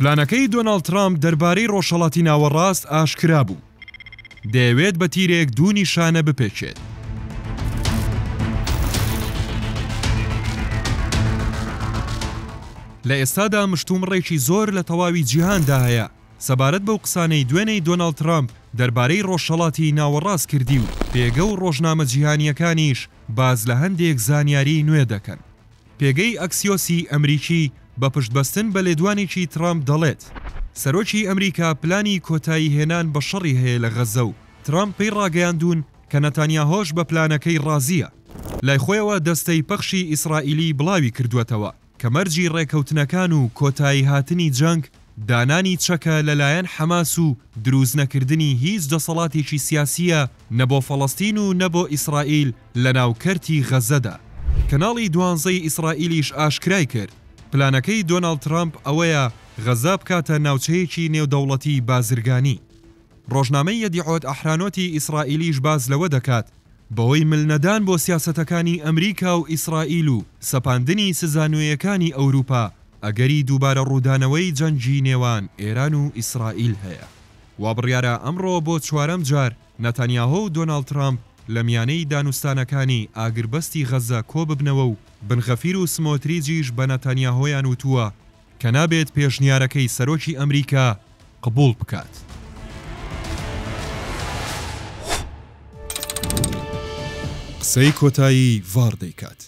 پلانەکەی دۆناڵد ترامپ دەربارەی ڕۆژهەڵاتی ناوەڕاست ئاشکرا بوو. دەیەوێت بە تیرێک دوو نیشانە بپێچێت. لە ئێستادا مشتومڕێکی زۆر لە تەواوی جیهاندا هەیە سەبارەت بەو قسانەی دوێنەی دۆناڵد ترامپ دەربارەی ڕۆژهەڵاتی ناوەڕاست کردی و پێگە و ڕۆژنامە جیهانیەکانیش باز لە هەندێک زانیاری نوێ دەکەن. پێگەی ئەکسیۆسی ئەمریکی بە پشتبەستن بە لێدوانێکی ترامپ دەڵێت سەرۆکی ئەمریکا پلانی کۆتایی هێنان بە شەڕی هەیە لە غەزە و ترامپ پێی ڕاگەیاندون کە نەتانیاهۆش بە پلانەکەی ڕازیە. لای خۆیەوە دەستەی پەخشی ئیسرائیلی بڵاوی کردوێتەوە کە مەرجی ڕێکەوتنەکان و کۆتایی هاتنی جەنگ دانانی چەکە لەلایەن حەماس و دروست نەکردنی هیچ دەسەڵاتێکی سیاسیە نەبۆ فەڵەستین و نەبۆ ئیسرائیل لە ناوکەرتی غەزەدا. کەناڵی 12ی ئیسرائیلیش ئاشکرای کرد پلانەکەی دۆناڵد ترامپ ئەوەیە غەزا بکاتە ناوچەیەکی نێودەوڵەتی بازرگانی. ڕۆژنامەی یەدیعۆت ئەحرانۆتی ئیسرائیلیش باز لەوە دەکات بەهۆی ملنەدان بۆ سیاسەتەکانی ئەمریکا و ئیسرائیل و سەپاندنی سزانوێیەکانی ئەوروپا ئەگەری دووبارە ڕوودانەوەی جەنگی نێوان ئێران و ئیسرائیل هەیە. وا بڕیارە ئەمڕۆ بۆ چوارەم جار نەتانیاهۆ و دۆناڵد ترامپ لە میانەی دانوستانەکانی ئاگربەستی غەزە کۆ ببنەوە و بنغەفیر و سمۆتریجیش بە نەتانیاهۆیان وتووە کە نابێت پێشنیارەکەی سەرۆکی ئەمریکا قبوڵ بکات. قسەی کۆتایی ڤار دەیکات.